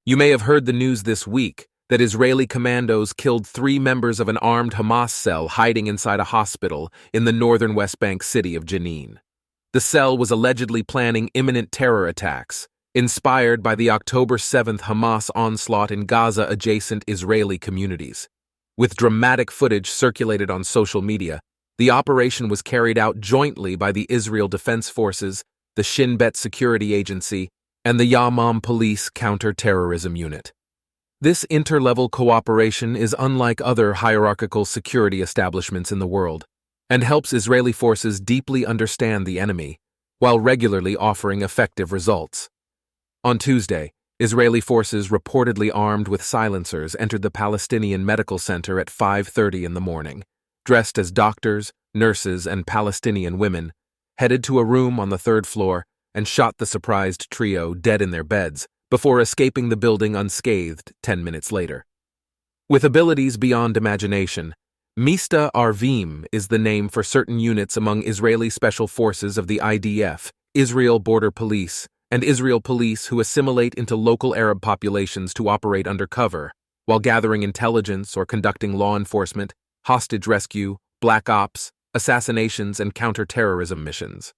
You may have heard the news this week that Israeli commandos killed 3 members of an armed Hamas cell hiding inside a hospital in the northern West Bank city of Jenin. The cell was allegedly planning imminent terror attacks, inspired by the October 7th Hamas onslaught in Gaza-adjacent Israeli communities. With dramatic footage circulated on social media, the operation was carried out jointly by the Israel Defense Forces, the Shin Bet Security Agency, and the Yamam Police Counter-Terrorism Unit. This inter-level cooperation is unlike other hierarchical security establishments in the world, and helps Israeli forces deeply understand the enemy, while regularly offering effective results. On Tuesday, Israeli forces reportedly armed with silencers entered the Palestinian Medical Center at 5:30 in the morning, dressed as doctors, nurses, and Palestinian women, headed to a room on the 3rd floor, and shot the surprised trio dead in their beds before escaping the building unscathed 10 minutes later. With abilities beyond imagination, Mista Arvim is the name for certain units among Israeli special forces of the IDF, Israel Border Police, and Israel Police who assimilate into local Arab populations to operate undercover, while gathering intelligence or conducting law enforcement, hostage rescue, black ops, assassinations, and counter-terrorism missions.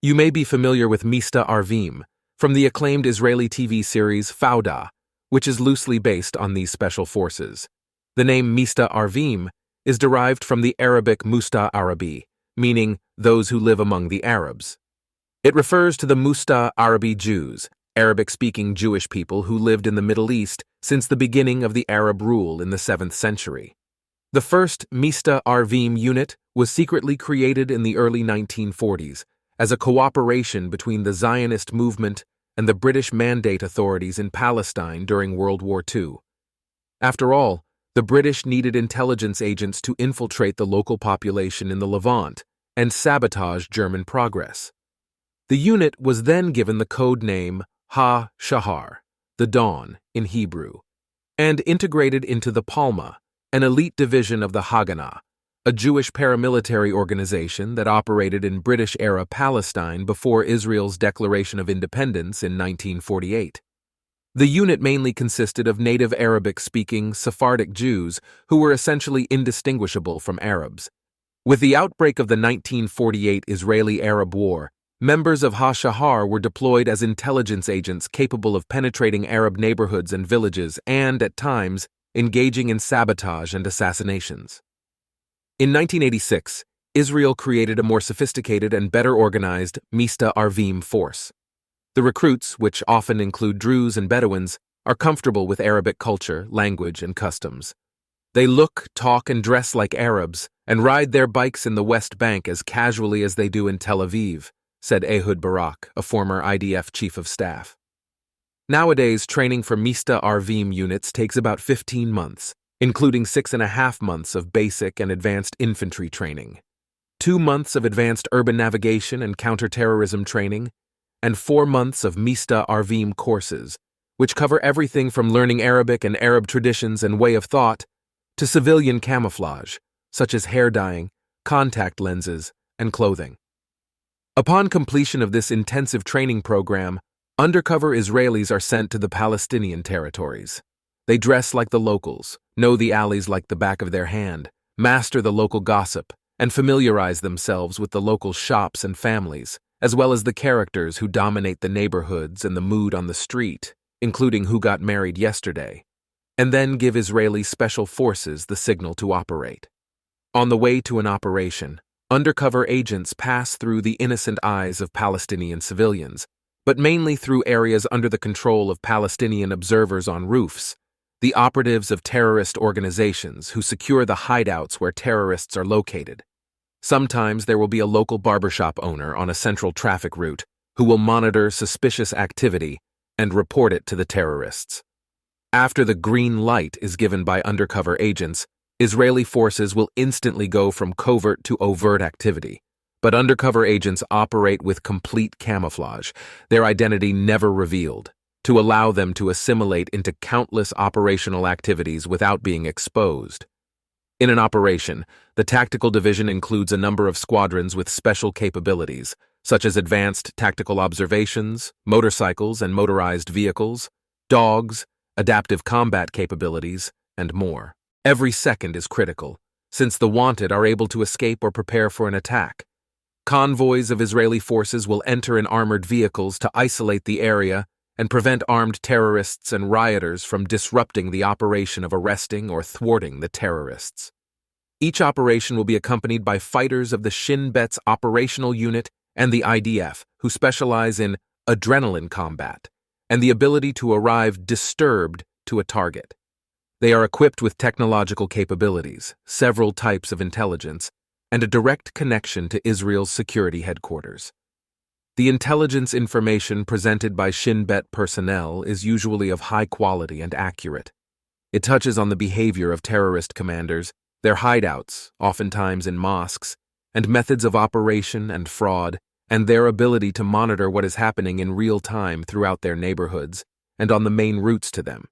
You may be familiar with Mista Arvim from the acclaimed Israeli TV series Fauda, which is loosely based on these special forces. The name Mista Arvim is derived from the Arabic Musta Arabi, meaning those who live among the Arabs. It refers to the Musta Arabi Jews, Arabic-speaking Jewish people who lived in the Middle East since the beginning of the Arab rule in the 7th century. The first Mista Arvim unit was secretly created in the early 1940s as a cooperation between the Zionist movement and the British Mandate authorities in Palestine during World War II. After all, the British needed intelligence agents to infiltrate the local population in the Levant and sabotage German progress. The unit was then given the code name Ha-Shahar, the Dawn in Hebrew, and integrated into the Palma, an elite division of the Haganah, a Jewish paramilitary organization that operated in British-era Palestine before Israel's declaration of independence in 1948. The unit mainly consisted of native Arabic-speaking Sephardic Jews who were essentially indistinguishable from Arabs. With the outbreak of the 1948 Israeli-Arab War, members of Ha-Shahar were deployed as intelligence agents capable of penetrating Arab neighborhoods and villages and, at times, engaging in sabotage and assassinations. In 1986, Israel created a more sophisticated and better organized Mista Arvim force. The recruits, which often include Druze and Bedouins, are comfortable with Arabic culture, language, and customs. They look, talk, and dress like Arabs and ride their bikes in the West Bank as casually as they do in Tel Aviv, said Ehud Barak, a former IDF chief of staff. Nowadays, training for Mista Arvim units takes about 15 months, including 6.5 months of basic and advanced infantry training, 2 months of advanced urban navigation and counterterrorism training, and 4 months of Mista Arvim courses, which cover everything from learning Arabic and Arab traditions and way of thought to civilian camouflage, such as hair dyeing, contact lenses, and clothing. Upon completion of this intensive training program, undercover Israelis are sent to the Palestinian territories. They dress like the locals, know the alleys like the back of their hand, master the local gossip, and familiarize themselves with the local shops and families, as well as the characters who dominate the neighborhoods and the mood on the street, including who got married yesterday, and then give Israeli special forces the signal to operate. On the way to an operation, undercover agents pass through the innocent eyes of Palestinian civilians, but mainly through areas under the control of Palestinian observers on roofs, the operatives of terrorist organizations who secure the hideouts where terrorists are located. Sometimes there will be a local barbershop owner on a central traffic route who will monitor suspicious activity and report it to the terrorists. After the green light is given by undercover agents, Israeli forces will instantly go from covert to overt activity. But undercover agents operate with complete camouflage, their identity never revealed, to allow them to assimilate into countless operational activities without being exposed. In an operation, the tactical division includes a number of squadrons with special capabilities, such as advanced tactical observations, motorcycles and motorized vehicles, dogs, adaptive combat capabilities, and more. Every second is critical, since the wanted are able to escape or prepare for an attack. Convoys of Israeli forces will enter in armored vehicles to isolate the area and prevent armed terrorists and rioters from disrupting the operation of arresting or thwarting the terrorists. Each operation will be accompanied by fighters of the Shin Bet's operational unit and the IDF, who specialize in adrenaline combat and the ability to arrive disturbed to a target. They are equipped with technological capabilities, several types of intelligence, and a direct connection to Israel's security headquarters. The intelligence information presented by Shin Bet personnel is usually of high quality and accurate. It touches on the behavior of terrorist commanders, their hideouts, oftentimes in mosques, and methods of operation and fraud, and their ability to monitor what is happening in real time throughout their neighborhoods and on the main routes to them.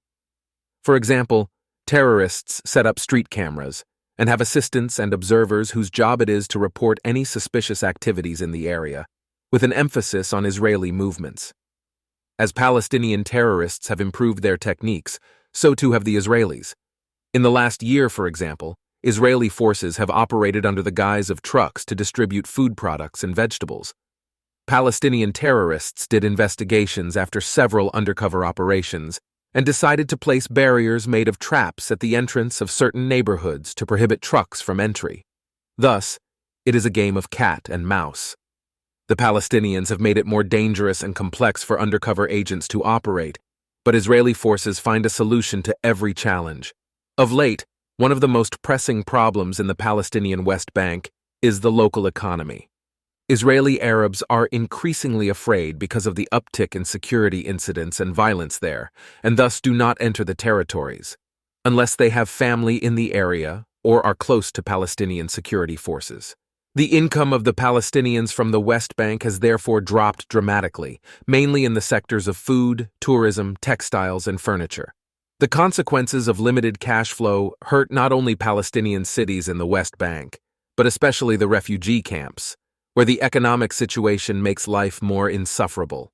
For example, terrorists set up street cameras and have assistants and observers whose job it is to report any suspicious activities in the area, with an emphasis on Israeli movements. As Palestinian terrorists have improved their techniques, so too have the Israelis. In the last year, for example, Israeli forces have operated under the guise of trucks to distribute food products and vegetables. Palestinian terrorists did investigations after several undercover operations and decided to place barriers made of traps at the entrance of certain neighborhoods to prohibit trucks from entry. Thus, it is a game of cat and mouse. The Palestinians have made it more dangerous and complex for undercover agents to operate, but Israeli forces find a solution to every challenge. Of late, one of the most pressing problems in the Palestinian West Bank is the local economy. Israeli Arabs are increasingly afraid because of the uptick in security incidents and violence there, and thus do not enter the territories, unless they have family in the area or are close to Palestinian security forces. The income of the Palestinians from the West Bank has therefore dropped dramatically, mainly in the sectors of food, tourism, textiles, and furniture. The consequences of limited cash flow hurt not only Palestinian cities in the West Bank, but especially the refugee camps, where the economic situation makes life more insufferable.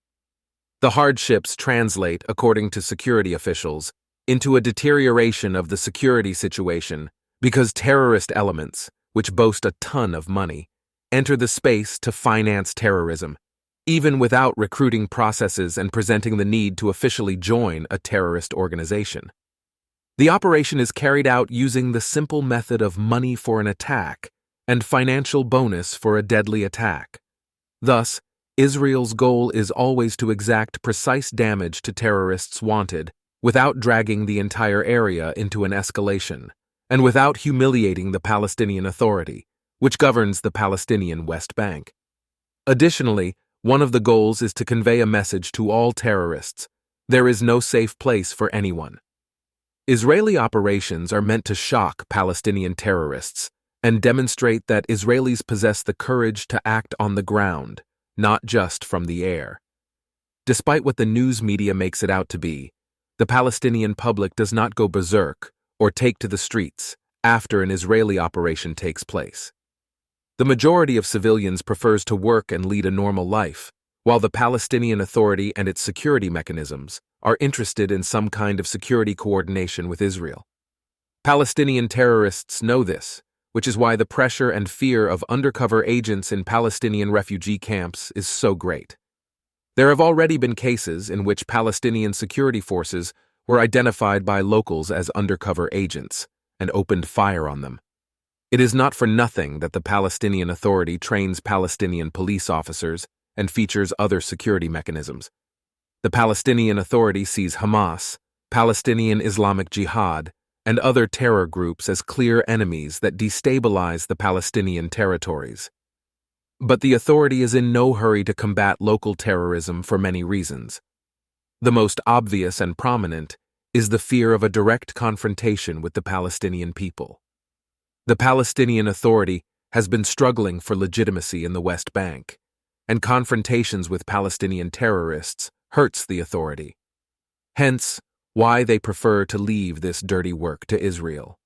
The hardships translate, according to security officials, into a deterioration of the security situation because terrorist elements, which boast a ton of money, enter the space to finance terrorism, even without recruiting processes and presenting the need to officially join a terrorist organization. The operation is carried out using the simple method of money for an attack and financial bonus for a deadly attack. Thus, Israel's goal is always to exact precise damage to terrorists wanted without dragging the entire area into an escalation, and without humiliating the Palestinian Authority, which governs the Palestinian West Bank. Additionally, one of the goals is to convey a message to all terrorists: there is no safe place for anyone. Israeli operations are meant to shock Palestinian terrorists and demonstrate that Israelis possess the courage to act on the ground, not just from the air. Despite what the news media makes it out to be, the Palestinian public does not go berserk or take to the streets after an Israeli operation takes place. The majority of civilians prefers to work and lead a normal life, while the Palestinian Authority and its security mechanisms are interested in some kind of security coordination with Israel. Palestinian terrorists know this, which is why the pressure and fear of undercover agents in Palestinian refugee camps is so great. There have already been cases in which Palestinian security forces were identified by locals as undercover agents and opened fire on them. It is not for nothing that the Palestinian Authority trains Palestinian police officers and features other security mechanisms. The Palestinian Authority sees Hamas, Palestinian Islamic Jihad, and other terror groups as clear enemies that destabilize the Palestinian territories. But the Authority is in no hurry to combat local terrorism for many reasons. The most obvious and prominent is the fear of a direct confrontation with the Palestinian people. The Palestinian Authority has been struggling for legitimacy in the West Bank, and confrontations with Palestinian terrorists hurts the Authority. Hence, why they prefer to leave this dirty work to Israel.